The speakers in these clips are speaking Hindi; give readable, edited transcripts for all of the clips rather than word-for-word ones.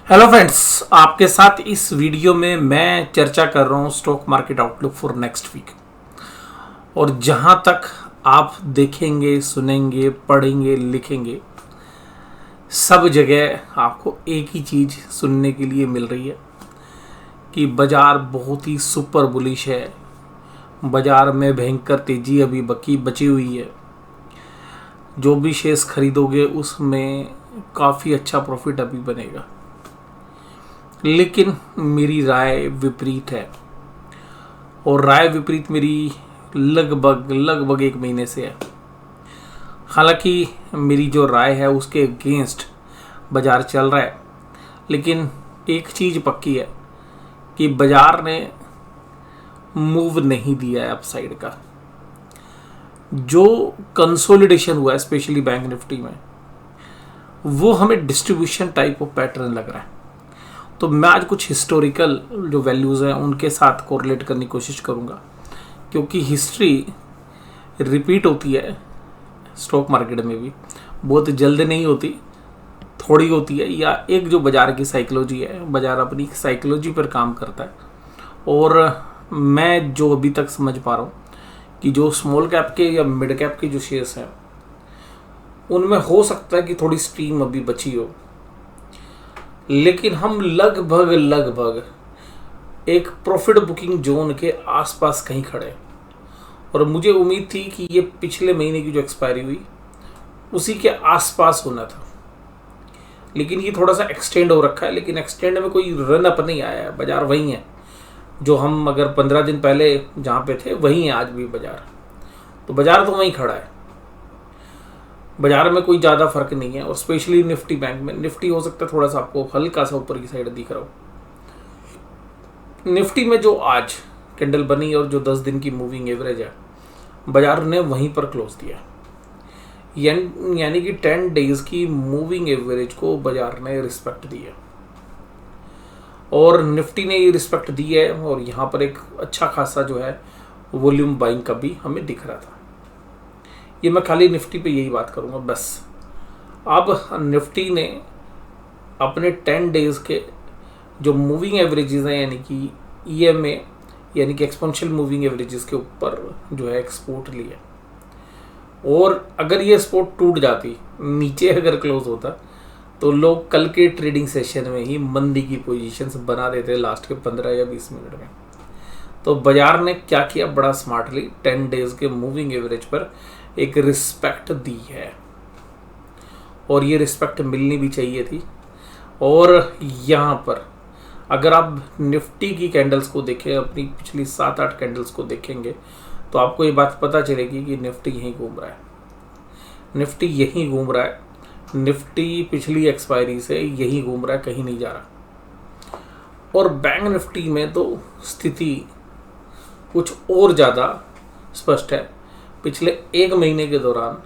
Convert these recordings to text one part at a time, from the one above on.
हेलो फ्रेंड्स, आपके साथ इस वीडियो में मैं चर्चा कर रहा हूँ stock market outlook for next week. और जहाँ तक आप देखेंगे, सुनेंगे, पढ़ेंगे, लिखेंगे, सब जगह आपको एक ही चीज़ सुनने के लिए मिल रही है कि बाज़ार बहुत ही सुपर बुलिश है। बाज़ार में भयंकर तेज़ी अभी बची हुई है। जो भी शेयर्स खरीदोगे उसमें काफ़ी अच्छा प्रॉफिट अभी बनेगा। लेकिन मेरी राय विपरीत है, और राय विपरीत मेरी लगभग एक महीने से है। हालांकि मेरी जो राय है उसके अगेंस्ट बाज़ार चल रहा है, लेकिन एक चीज़ पक्की है कि बाज़ार ने मूव नहीं दिया है अपसाइड का। जो कंसोलिडेशन हुआ है स्पेशली बैंक निफ्टी में, वो हमें डिस्ट्रीब्यूशन टाइप ऑफ पैटर्न लग रहा है। तो मैं आज कुछ हिस्टोरिकल जो वैल्यूज़ हैं उनके साथ कोरिलेट करने की कोशिश करूँगा, क्योंकि हिस्ट्री रिपीट होती है स्टॉक मार्केट में भी। बहुत जल्द नहीं होती, थोड़ी होती है, या एक जो बाज़ार की साइकोलॉजी है, बाज़ार अपनी साइकोलॉजी पर काम करता है। और मैं जो अभी तक समझ पा रहा हूँ कि जो स्मॉल कैप के या मिड कैप के जो शेयर्स हैं उनमें हो सकता है कि थोड़ी स्ट्रीम अभी बची हो, लेकिन हम लगभग एक प्रॉफिट बुकिंग जोन के आसपास कहीं खड़े। और मुझे उम्मीद थी कि ये पिछले महीने की जो एक्सपायरी हुई उसी के आसपास होना था, लेकिन ये थोड़ा सा एक्सटेंड हो रखा है। लेकिन एक्सटेंड में कोई रन अप नहीं आया है, बाज़ार वहीं है जो हम अगर 15 दिन पहले जहाँ पे थे वहीं है आज भी बाज़ार। तो बाज़ार तो वहीं खड़ा है, बाजार में कोई ज़्यादा फर्क नहीं है। और स्पेशली निफ्टी बैंक में, निफ्टी हो सकता है थोड़ा सा आपको हल्का सा ऊपर की साइड दिख रहा हो। निफ्टी में जो आज कैंडल बनी और जो 10 दिन की मूविंग एवरेज है, बाजार ने वहीं पर क्लोज दिया। यानी कि 10 डेज की मूविंग एवरेज को बाजार ने रिस्पेक्ट दी है, और निफ्टी ने ये रिस्पेक्ट दी है। और यहाँ पर एक अच्छा खासा जो है वॉल्यूम बाइंग का भी हमें दिख रहा था। ये मैं खाली निफ्टी पे यही बात करूँगा बस। अब निफ्टी ने अपने 10 डेज के जो मूविंग एवरेजेस हैं, यानी कि EMA यानी कि एक्सपोनेंशियल मूविंग एवरेजेस के ऊपर जो है एक्सपोर्ट लिया। और अगर ये एक्सपोर्ट टूट जाती, नीचे अगर क्लोज होता, तो लोग कल के ट्रेडिंग सेशन में ही मंदी की पोजीशंस बना देते लास्ट के 15 या 20 मिनट में। तो बाजार ने क्या किया, बड़ा स्मार्टली 10 डेज के मूविंग एवरेज पर एक रिस्पेक्ट दी है, और ये रिस्पेक्ट मिलनी भी चाहिए थी। और यहाँ पर अगर आप निफ्टी की कैंडल्स को देखें, अपनी पिछली 7-8 कैंडल्स को देखेंगे, तो आपको ये बात पता चलेगी कि निफ्टी यहीं घूम रहा है। निफ्टी यहीं घूम रहा है, निफ्टी पिछली एक्सपायरी से यहीं घूम रहा है, कहीं नहीं जा रहा। और बैंक निफ्टी में तो स्थिति कुछ और ज़्यादा स्पष्ट है। पिछले एक महीने के दौरान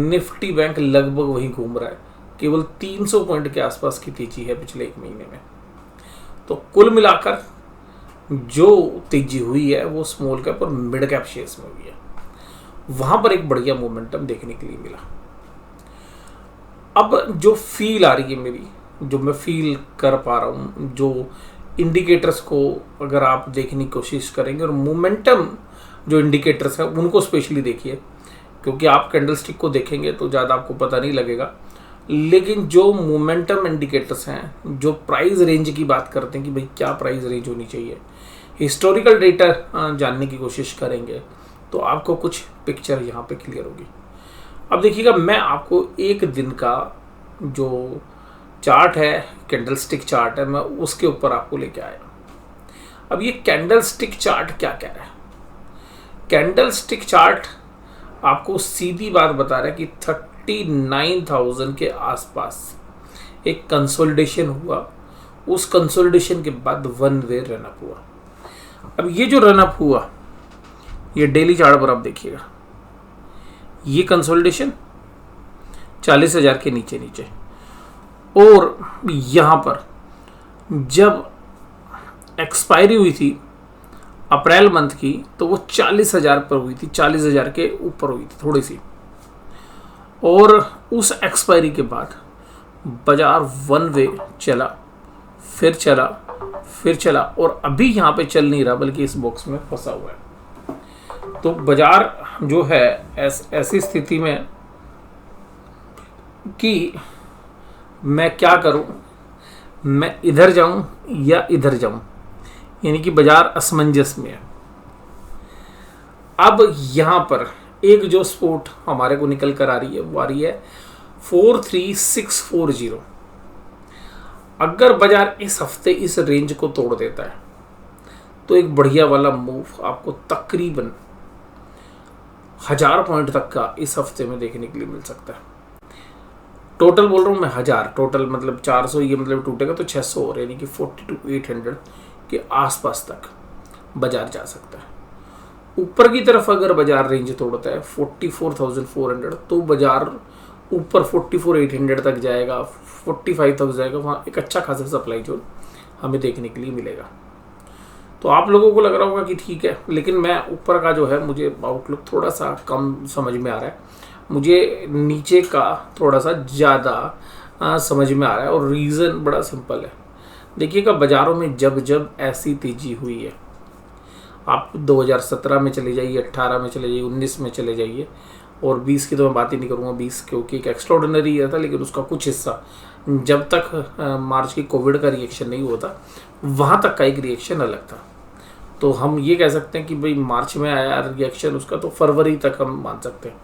निफ्टी बैंक लगभग वहीं घूम रहा है, केवल 300 पॉइंट के आसपास की तेजी है पिछले एक महीने में। तो कुल मिलाकर जो तेजी हुई है वो स्मॉल कैप और मिड कैप शेयर्स में हुई है। वहां पर एक बढ़िया मोमेंटम देखने के लिए मिला। अब जो फील आ रही है मेरी, जो मैं फील कर पा रहा हूँ, जो इंडिकेटर्स को अगर आप देखने की कोशिश करेंगे, और मोमेंटम जो इंडिकेटर्स हैं उनको स्पेशली देखिए, क्योंकि आप कैंडलस्टिक को देखेंगे तो ज़्यादा आपको पता नहीं लगेगा। लेकिन जो मोमेंटम इंडिकेटर्स हैं, जो प्राइस रेंज की बात करते हैं कि भाई क्या प्राइस रेंज होनी चाहिए, हिस्टोरिकल डेटा जानने की कोशिश करेंगे, तो आपको कुछ पिक्चर यहाँ पे क्लियर होगी। अब देखिएगा, मैं आपको एक दिन का जो चार्ट है, कैंडलस्टिक चार्ट है, मैं उसके ऊपर आपको लेके आया। अब ये कैंडलस्टिक चार्ट क्या कह रहा है? कैंडलस्टिक चार्ट आपको सीधी बात बता रहा है कि 39,000 के आसपास एक कंसोलिडेशन हुआ। उस कंसोलिडेशन के बाद वन वे रनअप हुआ। अब ये जो रनअप हुआ, ये डेली चार्ट पर आप देखिएगा, ये कंसोलिडेशन 40,000 के नीचे, और यहाँ पर जब एक्सपायरी हुई थी अप्रैल मंथ की, तो वो 40,000 पर हुई थी, 40,000 के ऊपर हुई थी थोड़ी सी। और उस एक्सपायरी के बाद बाजार वन वे चला, फिर चला, फिर चला और अभी यहाँ पे चल नहीं रहा बल्कि इस बॉक्स में फंसा हुआ है। तो बाजार जो है ऐसी स्थिति में कि मैं क्या करूं, मैं इधर जाऊं या इधर जाऊं, यानी कि बाजार असमंजस में है। अब यहां पर एक जो स्पोर्ट हमारे को निकल कर आ रही है वो आ रही है 43640। अगर बाजार इस हफ्ते इस रेंज को तोड़ देता है तो एक बढ़िया वाला मूव आपको तकरीबन 1000 पॉइंट तक का इस हफ्ते में देखने के लिए मिल सकता है। टोटल बोल रहा हूँ मैं 1000, टोटल मतलब 400, ये मतलब टूटेगा तो 600 और यानी कि 42,800 के आसपास तक बाजार जा सकता है। ऊपर की तरफ अगर बाजार रेंज तोड़ता है 44,400 तो बाजार ऊपर 44,800 तक जाएगा, 45 तक जाएगा। वहाँ एक अच्छा खासा सप्लाई जोन हमें देखने के लिए मिलेगा। तो आप लोगों को लग रहा होगा कि ठीक है, लेकिन मैं ऊपर का जो है मुझे आउटलुक थोड़ा सा कम समझ में आ रहा है, मुझे नीचे का थोड़ा सा ज़्यादा समझ में आ रहा है। और रीज़न बड़ा सिंपल है। देखिएगा बाज़ारों में जब जब ऐसी तेज़ी हुई है, आप 2017 में चले जाइए, 18 में चले जाइए, 19 में चले जाइए, और 20 की तो मैं बात ही नहीं करूँगा, 20 क्योंकि एक एक्स्ट्राऑर्डिनरी ईयर था, लेकिन उसका कुछ हिस्सा जब तक मार्च की कोविड का रिएक्शन नहीं हुआ था वहाँ तक का एक रिएक्शन अलग था। तो हम ये कह सकते हैं कि भाई मार्च में आया रिएक्शन उसका, तो फरवरी तक हम मान सकते हैं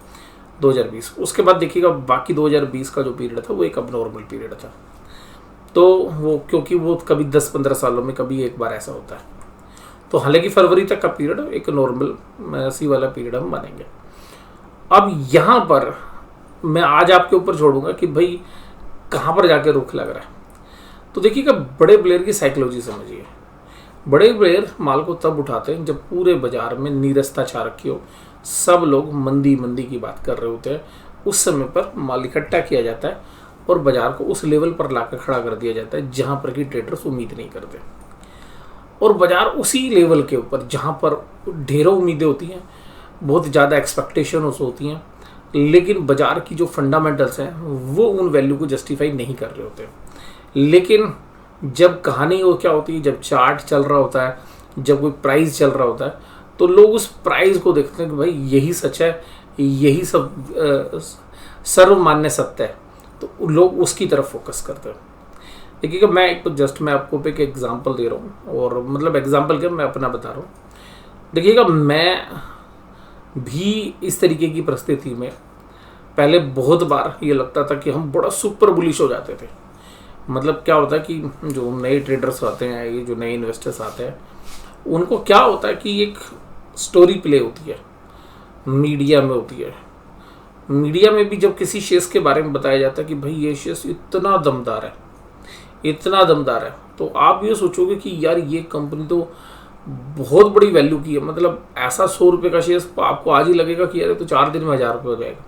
2020। उसके बाद देखिएगा बाकी 2020 का जो पीरियड था वो एक अबनॉर्मल पीरियड था। तो वो क्योंकि वो कभी 10-15 सालों में कभी एक बार ऐसा होता है। तो हालांकि फरवरी तक का पीरियड एक नॉर्मल सी वाला पीरियड हम मानेंगे। अब यहाँ पर मैं आज आपके ऊपर छोड़ूंगा कि भाई कहाँ पर जाके रुख लग रहा है। तो देखिएगा बड़े प्लेयर की साइकोलॉजी समझिए। बड़े प्लेयर माल को तब उठाते हैं जब पूरे बाजार में नीरसता छा रखी हो, सब लोग मंदी मंदी की बात कर रहे होते हैं। उस समय पर माल इकट्ठा किया जाता है और बाजार को उस लेवल पर लाकर खड़ा कर दिया जाता है जहां पर कि ट्रेडर्स उम्मीद नहीं करते। और बाजार उसी लेवल के ऊपर जहां पर ढेरों उम्मीदें होती हैं, बहुत ज़्यादा एक्सपेक्टेशंस होती हैं, लेकिन बाजार की जो फंडामेंटल्स हैं वो उन वैल्यू को जस्टिफाई नहीं कर रहे होते। लेकिन जब कहानी वो क्या होती है, जब चार्ट चल रहा होता है, जब कोई प्राइस चल रहा होता है, तो लोग उस प्राइस को देखते हैं कि भाई यही सच है, यही सब सर्वमान्य सत्य है, तो लोग उसकी तरफ फोकस करते हैं। देखिएगा मैं एक जस्ट मैं आपको एक एग्जांपल दे रहा हूँ, और मतलब एग्जांपल क्या, मैं अपना बता रहा हूँ। देखिएगा मैं भी इस तरीके की परिस्थिति में पहले बहुत बार ये लगता था कि हम बड़ा सुपर बुलिश हो जाते थे। मतलब क्या होता है कि जो नए ट्रेडर्स आते हैं, ये जो नए इन्वेस्टर्स आते हैं, उनको क्या होता है कि एक स्टोरी प्ले होती है, मीडिया में होती है। मीडिया में भी जब किसी शेयर्स के बारे में बताया जाता है कि भाई ये शेयर्स इतना दमदार है, इतना दमदार है, तो आप ये सोचोगे कि यार ये कंपनी तो बहुत बड़ी वैल्यू की है। मतलब ऐसा 100 रुपये का शेयर आपको आज ही लगेगा कि यार तो 4 दिन में 1000 रुपये हो जाएगा।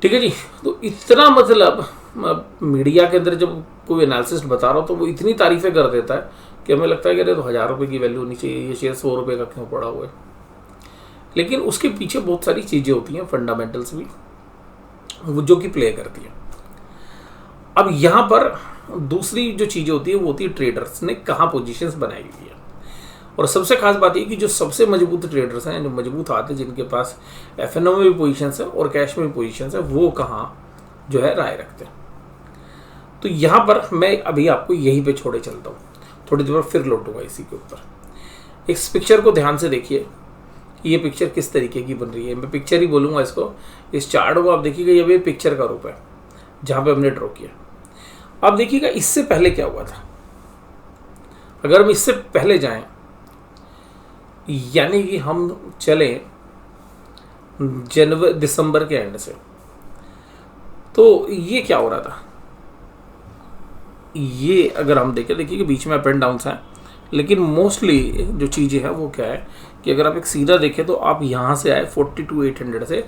ठीक है जी। तो इतना मतलब मीडिया के अंदर जब कोई एनालिसिस बता रहा हो तो वो इतनी तारीफें कर देता है कि हमें लगता है कि अरे तो 1000 रुपये की वैल्यू होनी चाहिए, ये शेयर 100 रुपये का क्यों पड़ा हुआ है। लेकिन उसके पीछे बहुत सारी चीज़ें होती हैं, फंडामेंटल्स भी, वो जो कि प्ले करती हैं। अब यहाँ पर दूसरी जो चीज़ें होती है वो होती है ट्रेडर्स ने कहाँ पोजीशंस बनाई हुई है। और सबसे खास बात ये कि जो सबसे मजबूत ट्रेडर्स हैं, जो मजबूत हाथ हैं, जिनके पास एफएनओ में भी पोजीशंस है और कैश में भी पोजीशंस है, वो कहाँ जो है राय रखते हैं। तो यहाँ पर मैं अभी आपको यहीं पे छोड़े चलता हूँ, थोड़ी देर फिर लौटूंगा इसी के ऊपर। इस पिक्चर को ध्यान से देखिए, ये पिक्चर किस तरीके की बन रही है। मैं पिक्चर ही बोलूँगा इसको। इस चार्ट को आप देखिएगा, ये भी पिक्चर का रूप है जहाँ पे हमने ड्रॉ किया। अब देखिएगा इससे पहले क्या हुआ था। अगर हम इससे पहले जाएं, यानी कि हम चले दिसंबर के एंड से, तो ये क्या हो रहा था। ये अगर हम देखें, देखिए कि बीच में अप एंड डाउन्स हैं, लेकिन मोस्टली जो चीज़ें हैं वो क्या है कि अगर आप एक सीधा देखें तो आप यहाँ से आए 42,800 से,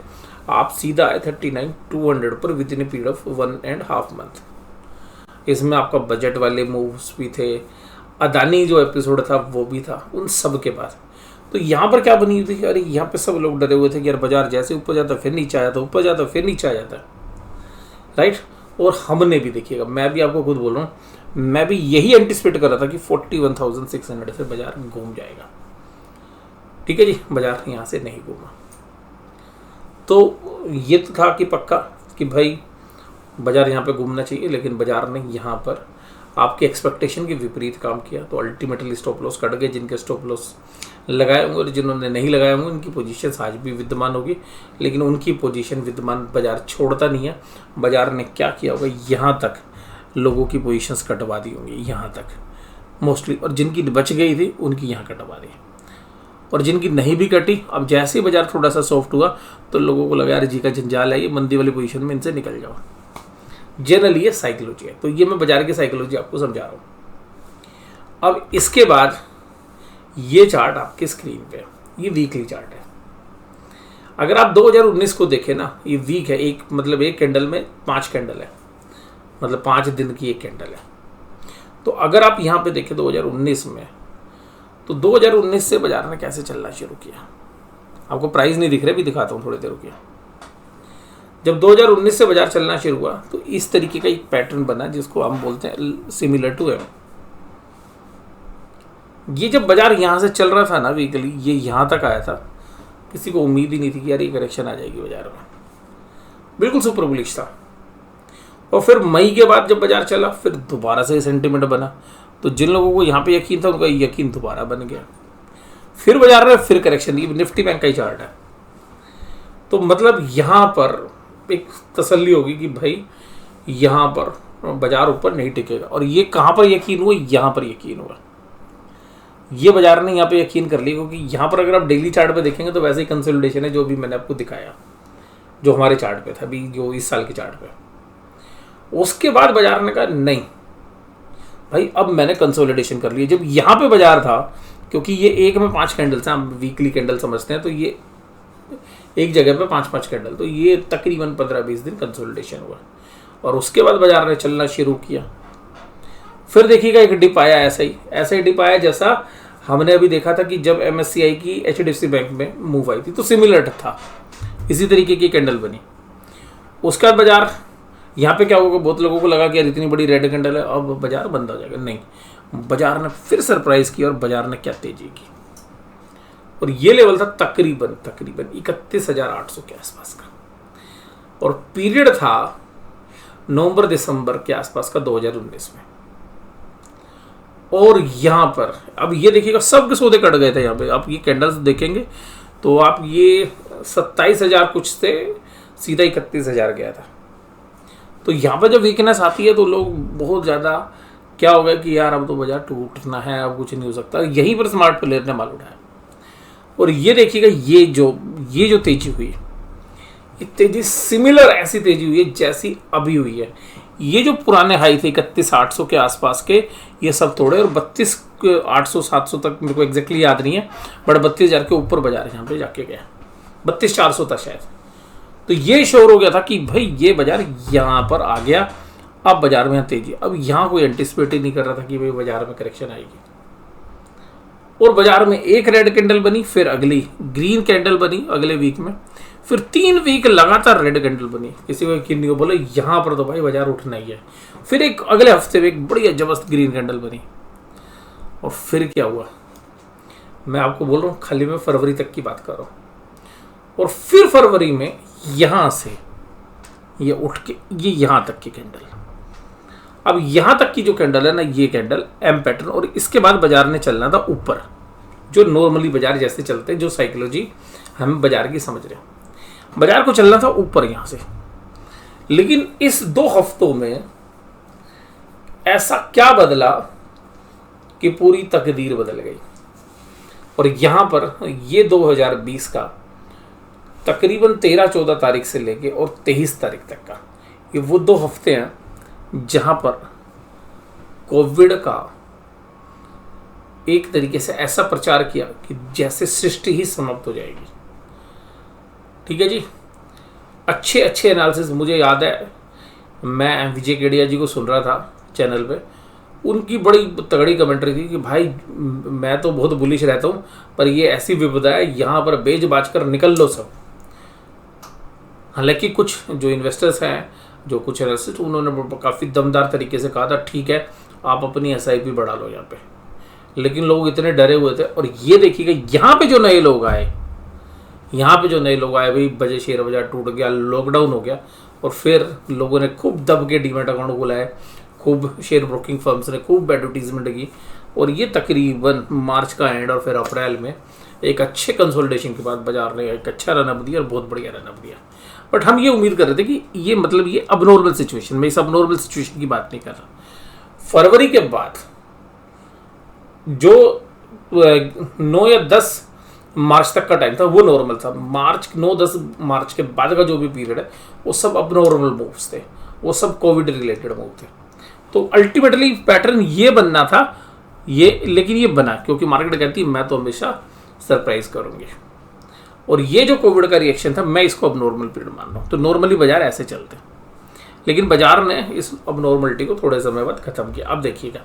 आप सीधा आए 39,200 पर with in a period of 1.5 month. इसमें आपका बजट वाले मूव्स भी थे, अदानी जो एपिसोड था वो भी था, उन सब के पास। तो यहाँ पर क्या बनी हुई थी, अरे यहाँ पे सब लोग डरे हुए थे कि यार बाजार जैसे ऊपर जाता फिर नीचे आ जाता, ऊपर जाता फिर नीचे आ जाता, राइट। और हमने भी देखिएगा, मैं भी आपको खुद बोल रहा हूँ, मैं भी यही एंटिसिपेट कर रहा था कि 41,600 से बाजार घूम जाएगा। ठीक है जी, बाजार यहाँ से नहीं घूमा। तो ये तो था कि पक्का कि भाई बाजार यहाँ पे घूमना चाहिए, लेकिन बाजार ने यहाँ पर आपके एक्सपेक्टेशन के विपरीत काम किया। तो अल्टीमेटली स्टॉप लॉस कट गए। जिनके स्टॉप लॉस लगाए होंगे और जिन्होंने नहीं लगाए होंगे उनकी पोजीशन आज भी विद्यमान होगी, लेकिन उनकी पोजीशन विद्यमान बाजार छोड़ता नहीं है। बाजार ने क्या किया होगा, यहाँ तक लोगों की पोजीशंस कटवा दी होंगी, यहाँ तक मोस्टली, और जिनकी बच गई थी उनकी यहाँ कटवा दी, और जिनकी नहीं भी कटी, अब जैसे ही बाजार थोड़ा सा सॉफ्ट हुआ तो लोगों को लगा यार जी का जंजाल है, ये मंदी वाली पोजीशन में इनसे निकल जाओ। जनरली ये साइकोलॉजी है। तो ये मैं बाजार की साइकोलॉजी आपको समझा रहा हूँ। अब इसके बाद ये चार्ट आपके स्क्रीन पे, ये वीकली चार्ट है। अगर आप 2019 को देखें ना, ये वीक है, एक मतलब एक कैंडल में 5 कैंडल है, मतलब 5 दिन की एक कैंडल है। तो अगर आप यहाँ पे देखें 2019 में, तो 2019 से बाजार ने कैसे चलना शुरू किया। आपको प्राइस नहीं दिख रहे, भी दिखाता हूँ, थोड़ी देर रुकिए। जब 2019 से बाजार चलना शुरू हुआ तो इस तरीके का एक पैटर्न बना जिसको हम बोलते हैं सिमिलर टू एम। ये जब बाजार यहाँ से चल रहा था ना वीकली, ये यहाँ तक आया था, किसी को उम्मीद ही नहीं थी कि यार ये करेक्शन आ जाएगी बाजार में, बिल्कुल सुपर बुलिश था। और फिर मई के बाद जब बाजार चला, फिर दोबारा से सेंटिमेंट बना। तो जिन लोगों को यहाँ पे यकीन था उनका यकीन दोबारा बन गया, फिर बाजार में फिर करेक्शन। ये निफ्टी बैंक का ही चार्ट है। तो मतलब यहाँ पर एक तसल्ली होगी कि भाई यहाँ पर बाजार ऊपर नहीं टिकेगा। और ये कहाँ पर यकीन हुआ, यहाँ पर यकीन हुआ। ये बाजार ने यहाँ पे यकीन कर लिया, क्योंकि यहाँ पर अगर आप डेली चार्ट पे देखेंगे तो वैसे ही कंसोलिडेशन है जो भी मैंने आपको दिखाया, जो हमारे चार्ट पे था अभी, जो इस साल के चार्ट पे। उसके बाद बाजार ने कहा नहीं भाई, अब मैंने कंसोलिडेशन कर लिया। जब यहाँ पे बाजार था, क्योंकि ये एक में 5 कैंडल्स हैं, हम वीकली कैंडल समझते हैं, तो ये एक जगह पे 5-5 कैंडल, तो ये तकरीबन 15-20 दिन कंसोलिडेशन हुआ। और उसके बाद बाजार ने चलना शुरू किया। फिर देखिएगा एक डिप आया, ऐसा ही डिप आया जैसा हमने अभी देखा था कि जब MSCI की HDFC बैंक में मूव आई थी, तो सिमिलर था, इसी तरीके की कैंडल बनी। उसके बाद बाजार यहाँ पे क्या होगा, बहुत लोगों को लगा कि यार इतनी बड़ी रेड कैंडल है, अब बाजार बंद हो जाएगा। नहीं, बाजार ने फिर सरप्राइज किया और बाजार ने क्या तेजी की। और ये लेवल था तकरीबन 31,800 के आसपास का, और पीरियड था नवंबर दिसंबर के आसपास का 2019 में। और यहाँ पर अब ये देखिएगा सबके सौदे कट गए थे। यहाँ पे आप ये कैंडल्स देखेंगे तो आप ये 27,000 कुछ से सीधा 31,000 गया था। तो यहाँ पर जब वीकनेस आती है तो लोग बहुत ज़्यादा क्या होगा कि यार अब तो बाजार टूटना है, अब कुछ नहीं हो सकता। यहीं पर स्मार्ट प्लेयर ने माल उठाया। और ये देखिएगा ये जो तेजी हुई, ये तेजी सिमिलर ऐसी तेजी हुई है जैसी अभी हुई है। ये जो पुराने हाई थे 31,800 के आसपास के, ये सब तोड़े और 32,800-700 तक, मेरे को एग्जैक्टली याद नहीं है, बट 32,000 के ऊपर बाजार यहाँ पे जाके गया, 32,400 था शायद। तो ये श्योर हो गया था कि भाई ये बाजार यहाँ पर आ गया, अब बाजार में यहाँ तेजी। अब यहाँ कोई एंटिसिपेट ही नहीं कर रहा था कि भाई बाजार में करेक्शन आएगी। और बाजार में एक रेड कैंडल बनी, फिर अगली ग्रीन कैंडल बनी अगले वीक में, फिर 3 वीक लगातार रेड कैंडल बनी। किसी को यकीन नहीं हो, बोले यहाँ पर तो भाई बाजार उठना ही है। फिर एक अगले हफ्ते में एक बढ़िया जबरदस्त ग्रीन कैंडल बनी। और फिर क्या हुआ, मैं आपको बोल रहा हूँ, खाली मैं फरवरी तक की बात कर रहा हूँ। और फिर फरवरी में यहाँ से ये उठ के ये यहाँ तक की कैंडल, अब यहाँ तक की जो कैंडल है ना, ये कैंडल एम पैटर्न। और इसके बाद बाजार ने चलना था ऊपर, जो नॉर्मली बाजार जैसे चलते हैं, जो साइकोलॉजी हम बाजार की समझ रहे हैं, बाजार को चलना था ऊपर यहाँ से। लेकिन इस 2 हफ्तों में ऐसा क्या बदला कि पूरी तकदीर बदल गई। और यहाँ पर ये 2020 का तकरीबन 13-14 तारीख से लेके और 23 तारीख तक का, ये वो 2 हफ्ते हैं जहाँ पर कोविड का एक तरीके से ऐसा प्रचार किया कि जैसे सृष्टि ही समाप्त हो जाएगी। ठीक है जी, अच्छे एनालिसिस मुझे याद है, मैं विजय केडिया जी को सुन रहा था चैनल पे, उनकी बड़ी तगड़ी कमेंट्री थी कि भाई मैं तो बहुत बुलिश रहता हूँ, पर ये ऐसी विपदा है, यहाँ पर बेच बाज कर निकल लो सब। हालांकि कुछ जो इन्वेस्टर्स हैं जो कुछ एनालिस्ट, उन्होंने काफ़ी दमदार तरीके से कहा था ठीक है आप अपनी SIP बढ़ा लो यहाँ पे, लेकिन लोग इतने डरे हुए थे। और ये देखिएगा यहाँ पे जो नए लोग आए, भाई बजे शेयर बाजार टूट गया, लॉकडाउन हो गया, और फिर लोगों ने खूब दब के डीमैट अकाउंट खुलाए, खूब शेयर ब्रोकिंग फर्म्स ने खूब एडवर्टीजमेंट की, और ये तकरीबन मार्च का एंड और फिर अप्रैल में एक अच्छे कंसोलिडेशन के बाद बाजार ने एक अच्छा रनअप दिया और बहुत बढ़िया रनअप दिया। बट हम ये उम्मीद कर रहे थे कि ये मतलब ये अबनॉर्मल सिचुएशन, मैं इस अबनॉर्मल सिचुएशन की बात नहीं कर रहा। फरवरी के बाद जो 9 या 10 मार्च तक का टाइम था वो नॉर्मल था। 9-10 मार्च के बाद का जो भी पीरियड है वो सब अबनॉर्मल मूव्स थे, वो सब कोविड रिलेटेड मूव थे। तो अल्टीमेटली पैटर्न ये बनना था, लेकिन ये बना क्योंकि मार्केट कहती है मैं तो हमेशा सरप्राइज करूंगी। और ये जो कोविड का रिएक्शन था मैं इसको अबनॉर्मल पीरियड मान रहा हूँ। तो नॉर्मली बाजार ऐसे चलते, लेकिन बाजार ने इस अबनॉर्मलिटी को थोड़े समय बाद खत्म किया। अब देखिएगा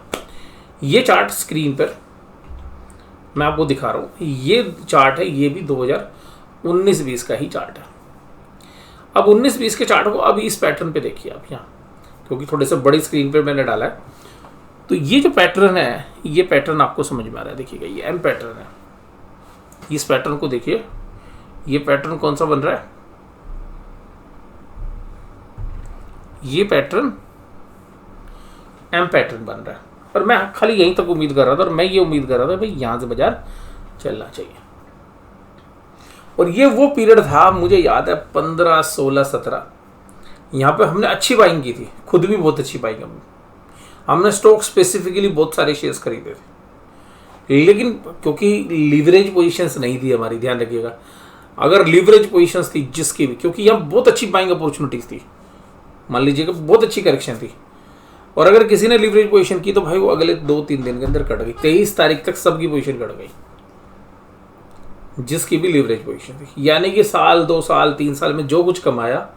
ये चार्ट स्क्रीन पर मैं आपको दिखा रहा हूँ, ये चार्ट है, ये भी 2019-20 का ही चार्ट है। अब 19-20 के चार्ट को अब इस पैटर्न पे देखिए आप यहाँ, क्योंकि थोड़े से बड़ी स्क्रीन पे मैंने डाला है। तो ये जो पैटर्न है, ये पैटर्न आपको समझ में आ रहा है। देखिएगा ये M पैटर्न है, इस पैटर्न को देखिए, ये पैटर्न कौन सा बन रहा है, ये पैटर्न M पैटर्न बन रहा है। और मैं खाली यहीं तक उम्मीद कर रहा था, और मैं ये उम्मीद कर रहा था भाई यहाँ से बाजार चलना चाहिए। और ये वो पीरियड था, मुझे याद है 15, 16, 17, यहाँ पे हमने अच्छी बाइंग की थी, खुद भी बहुत अच्छी बाइंग। हमने स्टॉक स्पेसिफिकली बहुत सारे शेयर्स खरीदे थे, लेकिन क्योंकि लीवरेज पोजीशंस नहीं थी हमारी, ध्यान रखिएगा। अगर लीवरेज पोजीशंस थी जिसकी भी, क्योंकि यहाँ बहुत अच्छी बाइंग अपॉर्चुनिटीज थी, मान लीजिएगा बहुत अच्छी करेक्शन थी, और अगर किसी ने लीवरेज पोजीशन की तो भाई वो अगले 2-3 दिन के अंदर कट गई। 23 तारीख तक सबकी पोजीशन कट गई जिसकी भी लीवरेज पोजीशन थी। यानी कि साल, 2 साल, 3 साल में जो कुछ कमाया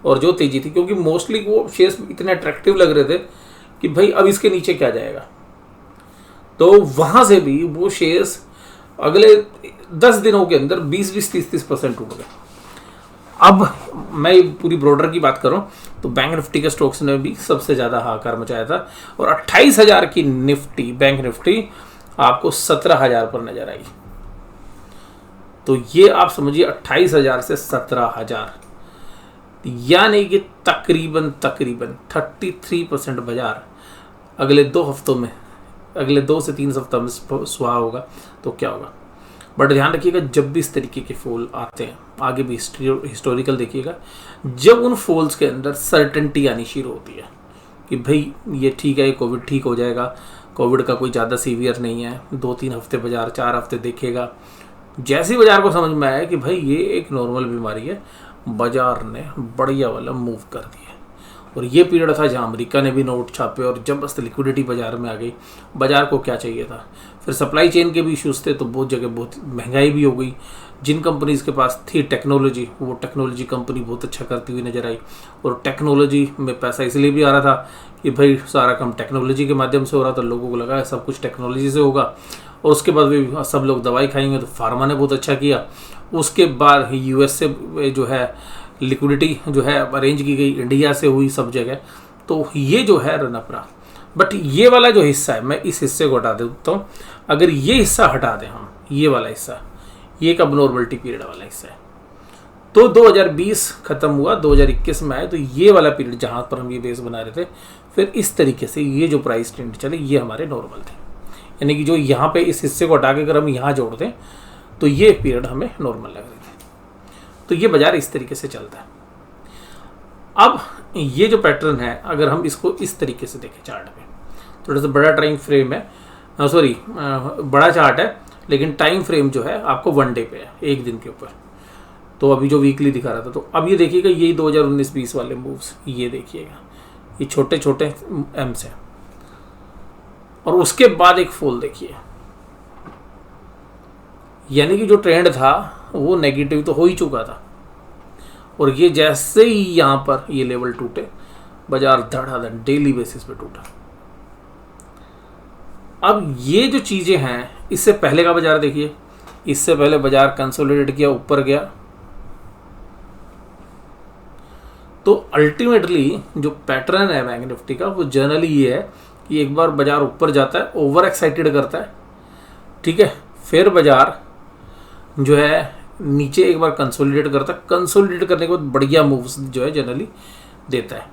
और जो तेजी थी, क्योंकि मोस्टली वो शेयर्स इतने अट्रैक्टिव लग रहे थे कि भाई अब इसके नीचे क्या जाएगा, तो वहां से भी वो शेयर्स अगले 10 दिनों के अंदर 20-20, 30-30% टूट गए। अब मैं पूरी ब्रॉडर की बात करूं तो बैंक निफ्टी के स्टॉक्स ने भी सबसे ज़्यादा हाहाकार मचाया था, और 28,000 की निफ्टी, बैंक निफ्टी आपको 17,000 पर नजर आई। तो ये आप समझिए 28,000 से 17,000, यानी कि तकरीबन 33% बाजार अगले 2 हफ्तों में, अगले 2 से 3 हफ्तों में सुहा होगा। तो क्या होगा, बट ध्यान रखिएगा जब भी इस तरीके के फॉल आते हैं, आगे भी हिस्टोरिकल देखिएगा, जब उन फॉल्स के अंदर सर्टेनिटी आनी शुरू होती है कि भाई ये ठीक है, ये कोविड ठीक हो जाएगा, कोविड का कोई ज़्यादा सीवियर नहीं है, 2-3 हफ्ते बाजार, 4 हफ्ते देखेगा। जैसे ही बाजार को समझ में आया कि भाई ये एक नॉर्मल बीमारी है, बाजार ने बढ़िया वाला मूव कर दिया। और ये पीरियड था जहाँ अमेरिका ने भी नोट छापे और जबरदस्त लिक्विडिटी बाजार में आ गई। बाजार को क्या चाहिए था, फिर सप्लाई चेन के भी इश्यूज थे, तो बहुत जगह बहुत महंगाई भी हो गई। जिन कंपनीज के पास थी टेक्नोलॉजी, वो टेक्नोलॉजी कंपनी बहुत अच्छा करती हुई नजर आई। और टेक्नोलॉजी में पैसा इसलिए भी आ रहा था कि भाई सारा काम टेक्नोलॉजी के माध्यम से हो रहा था, लोगों को लगा सब कुछ टेक्नोलॉजी से होगा। और उसके बाद भी सब लोग दवाई खाएंगे, तो फार्मा ने बहुत अच्छा किया। उसके बाद US से जो है लिक्विडिटी जो है अरेंज की गई, इंडिया से हुई सब जगह। तो ये जो है रनअप रहा। बट ये वाला जो हिस्सा है, मैं इस हिस्से को हटा देता हूँ। अगर ये हिस्सा हटा दें हम, ये वाला हिस्सा, ये एक अबनॉर्मलिटी पीरियड वाला हिस्सा है, तो 2020 खत्म हुआ, 2021 में आए, तो ये वाला पीरियड जहाँ पर हम ये बेस बना रहे थे, फिर इस तरीके से ये जो प्राइस ट्रेंड चले, ये हमारे नॉर्मल थे। यानी कि जो यहाँ पे इस हिस्से को हटा के अगर हम यहाँ जोड़ दें तो ये पीरियड हमें नॉर्मल लग रहे थे। तो ये बाजार इस तरीके से चलता है। अब ये जो पैटर्न है, अगर हम इसको इस तरीके से देखें चार्ट में, थोड़ा सा बड़ा टाइम फ्रेम है, बड़ा चार्ट है, लेकिन टाइम फ्रेम जो है आपको 1 डे पे है, 1 दिन के ऊपर। तो अभी जो वीकली दिखा रहा था, तो अब ये देखिएगा, यही 2019-20 वाले मूव्स, ये देखिएगा, ये छोटे छोटे एम्स हैं। और उसके बाद एक फॉल देखिए, यानी कि जो ट्रेंड था वो नेगेटिव तो हो ही चुका था। और ये जैसे ही यहाँ पर ये लेवल टूटे, बाजार धड़ाधड़ डेली बेसिस पे टूटा। अब ये जो चीजें हैं, इससे पहले का बाजार देखिए, इससे पहले बाजार कंसोलिडेट किया, ऊपर गया, तो अल्टीमेटली जो पैटर्न है बैंक निफ्टी का वो जनरली ये है कि एक बार बाजार ऊपर जाता है, ओवर एक्साइटेड करता है, ठीक है, फिर बाजार जो है नीचे एक बार कंसोलिडेट करता है, कंसोलिडेट करने के बाद बढ़िया मूव्स जो है जनरली देता है।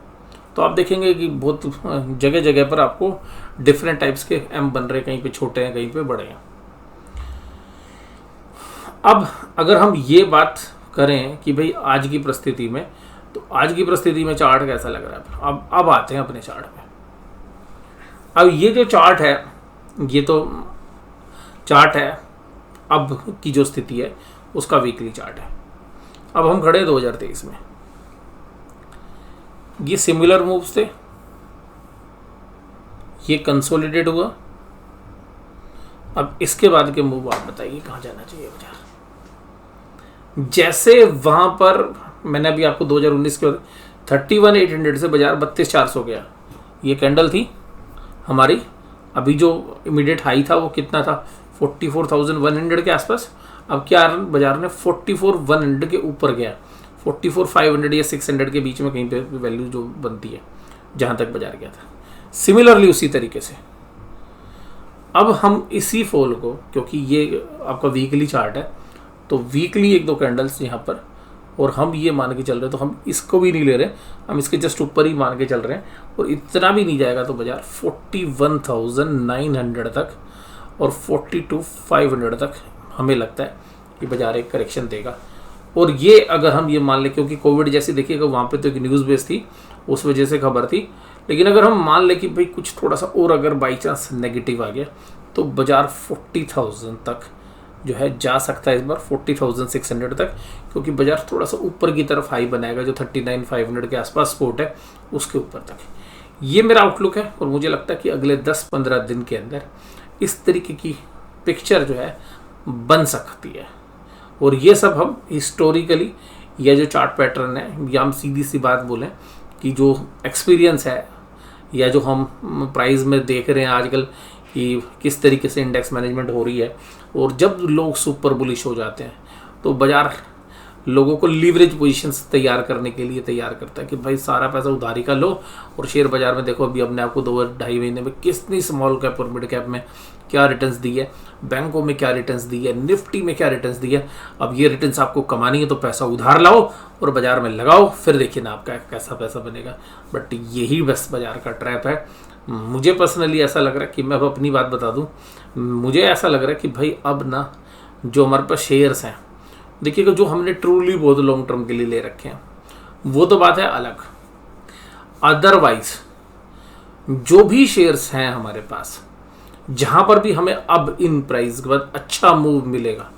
तो आप देखेंगे कि बहुत जगह जगह पर आपको डिफरेंट टाइप्स के एम बन रहे हैं, कहीं पे छोटे हैं, कहीं पे बड़े हैं। अब अगर हम ये बात करें कि भाई आज की परिस्थिति में, तो आज की परिस्थिति में चार्ट कैसा लग रहा है। अब आते हैं अपने चार्ट में। अब ये जो चार्ट है, ये तो चार्ट है अब की जो स्थिति है उसका वीकली चार्ट है। अब हम खड़े 2023 में, ये सिमिलर मूव्स थे, ये कंसोलिडेट हुआ। अब इसके बाद के मूव आप बताइए कहाँ जाना चाहिए बाजार। जैसे वहां पर मैंने अभी आपको 2019 के बाद 31,800 से बाजार 32,400 गया, ये कैंडल थी हमारी। अभी जो इमीडिएट हाई था वो कितना था, 44,100 के आसपास। अब क्या बाजार ने 44,100 के ऊपर गया, 44,500 या 600 के बीच में कहीं पे वैल्यू जो बनती है जहां तक बाजार गया था। सिमिलरली उसी तरीके से अब हम इसी फॉल को, क्योंकि ये आपका वीकली चार्ट है तो वीकली एक दो कैंडल्स यहाँ पर, और हम ये मान के चल रहे हैं, तो हम इसको भी नहीं ले रहे, हम इसके जस्ट ऊपर ही मान के चल रहे हैं। और इतना भी नहीं जाएगा तो बाजार 41,900 तक और 42,500 तक हमें लगता है कि बाजार एक करेक्शन देगा। और ये अगर हम ये मान लें, क्योंकि कोविड जैसे देखिएगा वहाँ पे तो एक न्यूज़ बेस थी, उस वजह से खबर थी, लेकिन अगर हम मान लें कि भाई कुछ थोड़ा सा और अगर बाई चांस नेगेटिव आ गया तो बाजार 40,000 तक जो है जा सकता है इस बार, 40,600 तक, क्योंकि बाजार थोड़ा सा ऊपर की तरफ हाई बनाएगा जो 39,500 के आसपास स्पोर्ट है उसके ऊपर तक। ये मेरा आउटलुक है और मुझे लगता है कि अगले 10-15 दिन के अंदर इस तरीके की पिक्चर जो है बन सकती है। और ये सब हम हिस्टोरिकली, यह जो चार्ट पैटर्न है, या हम सीधी सी बात बोलें कि जो एक्सपीरियंस है या जो हम प्राइस में देख रहे हैं आजकल कि किस तरीके से इंडेक्स मैनेजमेंट हो रही है, और जब लोग सुपर बुलिश हो जाते हैं तो बाजार लोगों को लीवरेज पोजीशंस तैयार करने के लिए तैयार करता है कि भाई सारा पैसा उधारी का लो। और शेयर बाजार में देखो अभी हमने आपको 2-2.5 महीने में कितनी स्मॉल कैप और मिड कैप में क्या रिटर्न्स दी है, बैंकों में क्या रिटर्न्स दी है, निफ्टी में क्या रिटर्न्स दी है। अब ये रिटर्न्स आपको कमानी है तो पैसा उधार लाओ और बाजार में लगाओ, फिर देखिए ना आपका कैसा पैसा बनेगा। बट यही बस बाजार का ट्रैप है। मुझे पर्सनली ऐसा लग रहा है कि मैं अब अपनी बात बता दूं, मुझे ऐसा लग रहा है कि भाई अब ना जो हमारे पास शेयर्स हैं, देखिएगा जो हमने ट्रूली बहुत लॉन्ग टर्म के लिए ले रखे हैं वो तो बात है अलग, अदरवाइज जो भी शेयर्स हैं हमारे पास जहां पर भी हमें अब इन प्राइस के बाद अच्छा मूव मिलेगा,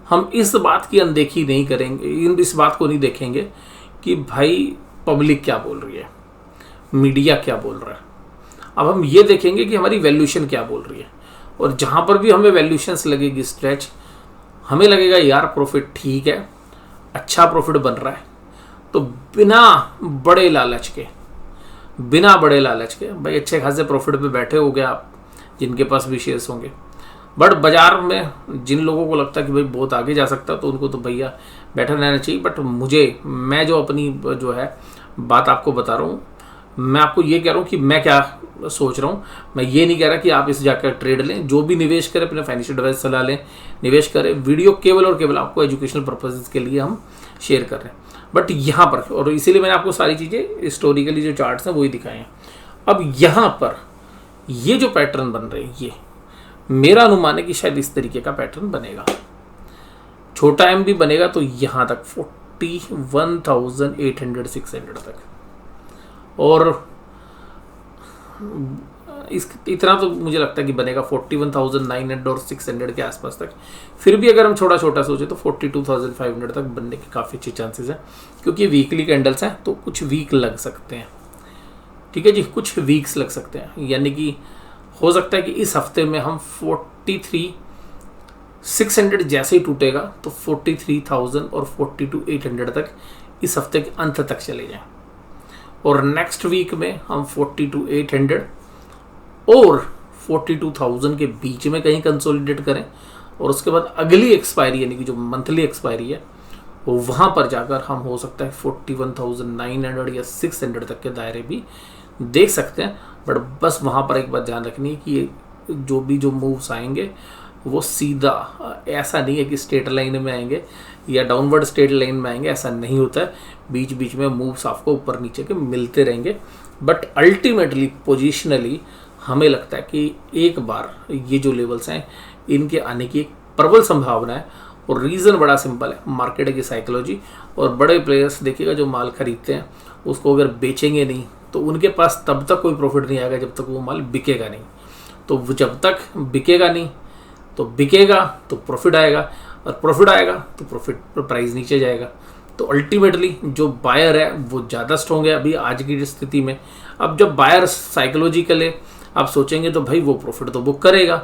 हम इस बात की अनदेखी नहीं करेंगे, इस बात को नहीं देखेंगे कि भाई पब्लिक क्या बोल रही है, मीडिया क्या बोल रहा है। अब हम ये देखेंगे कि हमारी वैल्यूएशन क्या बोल रही है। और जहां पर भी हमें वैल्यूएशंस लगेगी स्ट्रेच, हमें लगेगा यार प्रॉफिट ठीक है, अच्छा प्रॉफिट बन रहा है, तो बिना बड़े लालच के भाई अच्छे खासे प्रॉफिट पे बैठे हो गए आप जिनके पास भी शेयर्स होंगे। बट बाजार में जिन लोगों को लगता है कि भाई बहुत आगे जा सकता है तो उनको तो भैया बैठा रहना चाहिए। बट मैं जो अपनी जो है बात आपको बता रहा हूँ, मैं आपको ये कह रहा हूँ कि मैं क्या सोच रहा हूँ। मैं ये नहीं कह रहा कि आप इस जाकर ट्रेड लें, जो भी निवेश करें अपने फाइनेंशियल एडवाइस सलाह लें, निवेश करें। वीडियो केवल और केवल आपको एजुकेशनल पर्पसेस के लिए हम शेयर कर रहे हैं। बट यहाँ पर, और इसीलिए मैंने आपको सारी चीज़ें हिस्टोरिकली जो चार्ट्स हैं वही दिखाए हैं। अब यहाँ पर ये जो पैटर्न बन रहे हैं, ये मेरा अनुमान है कि शायद इस तरीके का पैटर्न बनेगा। छोटा एम भी बनेगा तो यहाँ तक 41,800-600 तक, और इतना तो मुझे लगता है कि बनेगा 41,900 और 600 के आसपास तक। फिर भी अगर हम छोटा छोटा सोचे तो 42,500 तक बनने के काफ़ी अच्छे चांसेस हैं, क्योंकि वीकली कैंडल्स हैं तो कुछ वीक लग सकते हैं। ठीक है जी, कुछ वीक्स लग सकते हैं, यानी कि हो सकता है कि इस हफ्ते में हम 43,600 जैसे ही टूटेगा तो 43,000 और 42,800 तक इस हफ्ते के अंत तक चले जाएं, और नेक्स्ट वीक में हम 42,800 और 42,000 के बीच में कहीं कंसोलिडेट करें। और उसके बाद अगली एक्सपायरी, यानी कि जो मंथली एक्सपायरी है, वहाँ पर जाकर हम हो सकता है 41,900 या 600 तक के दायरे भी देख सकते हैं। बट बस वहाँ पर एक बात ध्यान रखनी है कि ये जो मूव्स आएंगे वो सीधा ऐसा नहीं है कि स्ट्रेट लाइन में आएंगे या डाउनवर्ड स्ट्रेट लाइन में आएंगे, ऐसा नहीं होता है। बीच बीच में मूव्स आपको ऊपर नीचे के मिलते रहेंगे, बट अल्टीमेटली पोजिशनली हमें लगता है कि एक बार ये जो लेवल्स हैं इनके आने की एक प्रबल संभावना है। और रीज़न बड़ा सिंपल है, मार्केट की साइकोलॉजी। और बड़े प्लेयर्स देखिएगा जो माल खरीदते हैं उसको अगर बेचेंगे नहीं तो उनके पास तब तक कोई प्रॉफिट नहीं आएगा जब तक वो माल बिकेगा नहीं। तो जब तक बिकेगा नहीं तो बिकेगा तो प्रॉफिट आएगा, और प्रॉफिट आएगा तो प्रॉफिट प्राइस नीचे जाएगा। तो अल्टीमेटली जो बायर है वो ज़्यादा स्ट्रॉन्ग है अभी आज की स्थिति में। अब जब बायर साइकोलॉजिकली आप सोचेंगे तो भाई वो प्रॉफिट तो बुक करेगा।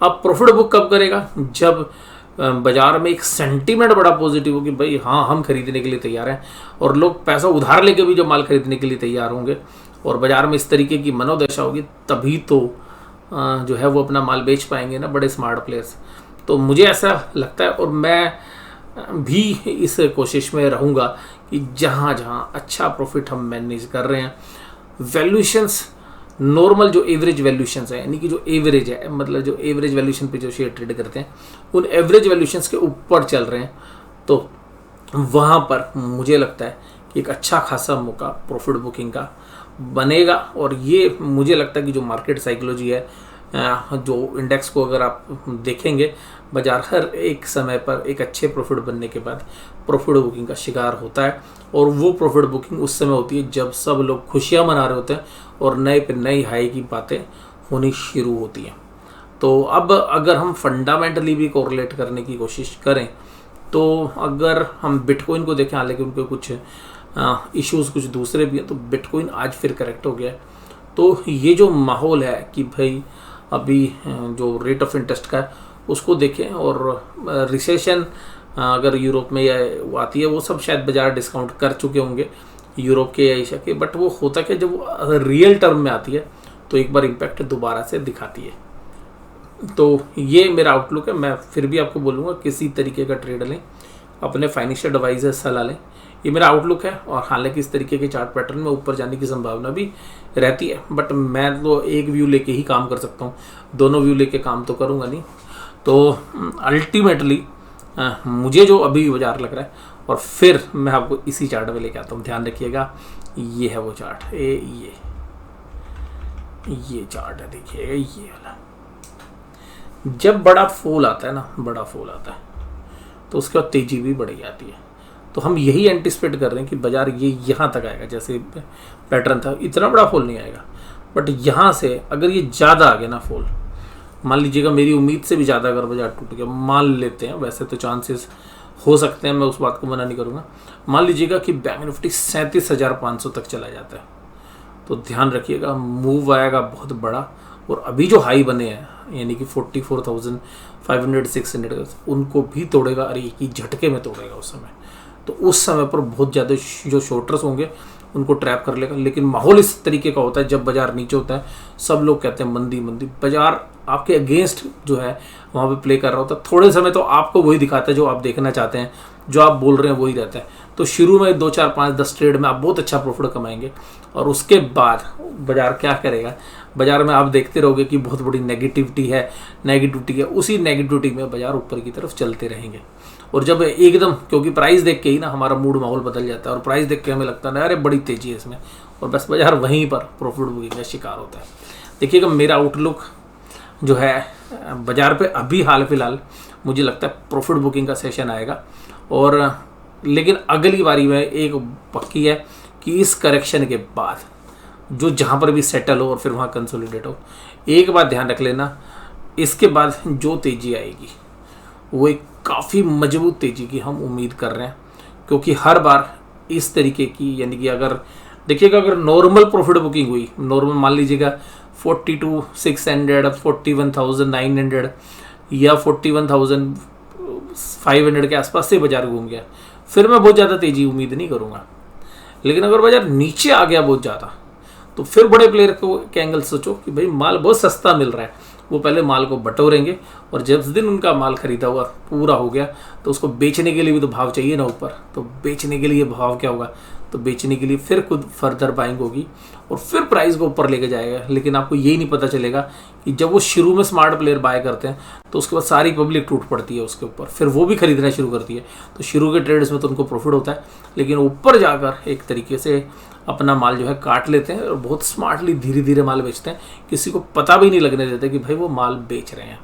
अब प्रॉफिट बुक कब करेगा? जब बाजार में एक सेंटीमेंट बड़ा पॉजिटिव हो कि भाई हाँ हम खरीदने के लिए तैयार हैं, और लोग पैसा उधार लेके भी जो माल खरीदने के लिए तैयार होंगे और बाजार में इस तरीके की मनोदशा होगी, तभी तो जो है वो अपना माल बेच पाएंगे ना बड़े स्मार्ट प्लेयर्स। तो मुझे ऐसा लगता है, और मैं भी इस कोशिश में रहूँगा कि जहाँ जहाँ अच्छा प्रॉफिट हम मैनेज कर रहे हैं, वैल्यूशंस नॉर्मल जो एवरेज वैल्यूशंस है, यानी कि जो एवरेज है, मतलब जो एवरेज वैल्यूशन पे जो शेयर ट्रेड करते हैं उन एवरेज वैल्यूशंस के ऊपर चल रहे हैं, तो वहाँ पर मुझे लगता है कि एक अच्छा खासा मौका प्रॉफिट बुकिंग का बनेगा। और ये मुझे लगता है कि जो मार्केट साइकोलॉजी है, जो इंडेक्स को अगर आप देखेंगे, बाजार हर एक समय पर एक अच्छे प्रॉफिट बनने के बाद प्रॉफिट बुकिंग का शिकार होता है। और वो प्रॉफिट बुकिंग उस समय होती है जब सब लोग खुशियां मना रहे होते हैं और नए पे नई हाई की बातें होनी शुरू होती हैं। तो अब अगर हम फंडामेंटली भी कोरिलेट करने की कोशिश करें, तो अगर हम बिटकॉइन को देखें, हालांकि उनके कुछ इश्यूज कुछ दूसरे भी हैं, तो बिटकॉइन आज फिर करेक्ट हो गया है। तो ये जो माहौल है कि भाई अभी जो रेट ऑफ इंटरेस्ट का है उसको देखें, और रिसेशन अगर यूरोप में या वो आती है, वो सब शायद बाजार डिस्काउंट कर चुके होंगे यूरोप के या एशिया के, बट वो होता क्या जब वो रियल टर्म में आती है तो एक बार इम्पैक्ट दोबारा से दिखाती है। तो ये मेरा आउटलुक है। मैं फिर भी आपको बोलूँगा किसी तरीके का ट्रेड लें, अपने फाइनेंशियल एडवाइजर सलाह लें, ये मेरा आउटलुक है। और हालांकि इस तरीके के चार्ट पैटर्न में ऊपर जाने की संभावना भी रहती है, बट मैं तो एक व्यू लेके ही काम कर सकता हूँ, दोनों व्यू लेके काम तो करूँगा नहीं। तो अल्टीमेटली मुझे जो अभी बाजार लग रहा है, और फिर मैं आपको इसी चार्ट में लेके आता हूँ, ध्यान रखिएगा। ये है वो चार्ट, ये चार्ट है, देखिएगा ये वाला। जब बड़ा फॉल आता है ना, बड़ा फॉल आता है तो उसके बाद तेजी भी बढ़ी जाती है। तो हम यही एंटिसिपेट कर रहे हैं कि बाजार ये यहाँ तक आएगा, जैसे पैटर्न था, इतना बड़ा फॉल नहीं आएगा, बट यहाँ से अगर ये ज़्यादा आ गया ना फॉल, मान लीजिएगा मेरी उम्मीद से भी ज़्यादा अगर बाजार टूट गया, मान लेते हैं, वैसे तो चांसेस हो सकते हैं, मैं उस बात को मना नहीं करूँगा, मान लीजिएगा कि बैंक निफ्टी 37,500 तक चला जाता है, तो ध्यान रखिएगा मूव आएगा बहुत बड़ा। और अभी जो हाई बने हैं यानी कि 44,500 600 उनको भी तोड़ेगा, अरे एक ही झटके में तोड़ेगा उस समय। तो उस समय पर बहुत ज़्यादा जो शॉर्टर्स होंगे उनको ट्रैप कर लेगा। लेकिन माहौल इस तरीके का होता है, जब बाजार नीचे होता है सब लोग कहते हैं मंदी मंदी, बाजार आपके अगेंस्ट जो है वहाँ पे प्ले कर रहा होता है। थोड़े समय तो आपको वही दिखाता है जो आप देखना चाहते हैं, जो आप बोल रहे हैं वही रहता है। तो शुरू में 2 4 5 10 ट्रेड में आप बहुत अच्छा प्रॉफिट कमाएंगे, और उसके बाद बाजार क्या करेगा, बाजार में आप देखते रहोगे कि बहुत बड़ी नेगेटिविटी है, उसी नेगेटिविटी में बाजार ऊपर की तरफ चलते रहेंगे। और जब एकदम, क्योंकि प्राइस देख के ही ना हमारा मूड माहौल बदल जाता है, और प्राइस देख के हमें लगता है अरे बड़ी तेजी है इसमें, और बस बाजार वहीं पर प्रॉफिट बुकिंग का शिकार होता है। देखिएगा मेरा आउटलुक जो है बाजार पे अभी हाल फिलहाल मुझे लगता है प्रॉफिट बुकिंग का सेशन आएगा। और लेकिन अगली बारी में एक पक्की है कि इस करेक्शन के बाद जो जहाँ पर भी सेटल हो और फिर वहाँ कंसोलिडेट हो, एक बात ध्यान रख लेना, इसके बाद जो तेज़ी आएगी वो एक काफ़ी मजबूत तेज़ी की हम उम्मीद कर रहे हैं। क्योंकि हर बार इस तरीके की, यानी कि अगर देखिएगा अगर नॉर्मल प्रॉफिट बुकिंग हुई, नॉर्मल मान लीजिएगा 42,600 41,900 या 41,500 के आसपास से बाजार घूम गया, फिर मैं बहुत ज़्यादा तेज़ी उम्मीद नहीं करूँगा। लेकिन अगर बाजार नीचे आ गया बहुत ज़्यादा, तो फिर बड़े प्लेयर को के एंगल सोचो कि भाई माल बहुत सस्ता मिल रहा है वो पहले माल को बटोरेंगे और जिस दिन उनका माल खरीदा हुआ पूरा हो गया तो उसको बेचने के लिए भी तो भाव चाहिए ना ऊपर। तो बेचने के लिए भाव क्या होगा, तो बेचने के लिए फिर खुद फर्दर बाइंग होगी और फिर प्राइस को ऊपर लेके जाएगा। लेकिन आपको यही नहीं पता चलेगा कि जब वो शुरू में स्मार्ट प्लेयर बाय करते हैं तो उसके बाद सारी पब्लिक टूट पड़ती है उसके ऊपर, फिर वो भी खरीदना शुरू करती है। तो शुरू के ट्रेड्स में तो उनको प्रॉफिट होता है, लेकिन ऊपर जाकर एक तरीके से अपना माल जो है काट लेते हैं और बहुत स्मार्टली धीरे धीरे माल बेचते हैं, किसी को पता भी नहीं लगने देते कि भाई वो माल बेच रहे हैं।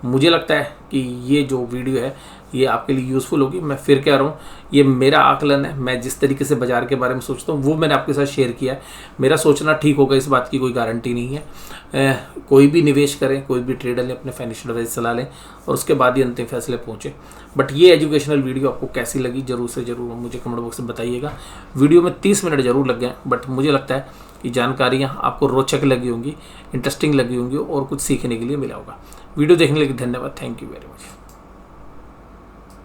मुझे लगता है कि ये जो वीडियो है ये आपके लिए यूज़फुल होगी। मैं फिर कह रहा हूँ, ये मेरा आकलन है, मैं जिस तरीके से बाज़ार के बारे में सोचता हूँ वो मैंने आपके साथ शेयर किया है। मेरा सोचना ठीक होगा इस बात की कोई गारंटी नहीं है। कोई भी निवेश करें, कोई भी ट्रेडर लें, अपने फाइनेंशियल एडवाइस सलाह लें और उसके बाद ही अंतिम फैसले पहुँचे। बट ये एजुकेशनल वीडियो आपको कैसी लगी ज़रूर से ज़रूर मुझे कमेंट बॉक्स में बताइएगा। वीडियो में 30 मिनट ज़रूर लग गए, बट मुझे लगता है कि जानकारियाँ आपको रोचक लगी होंगी, इंटरेस्टिंग लगी होंगी और कुछ सीखने के लिए मिला होगा। वीडियो देखने के लिए धन्यवाद। Thank you very much.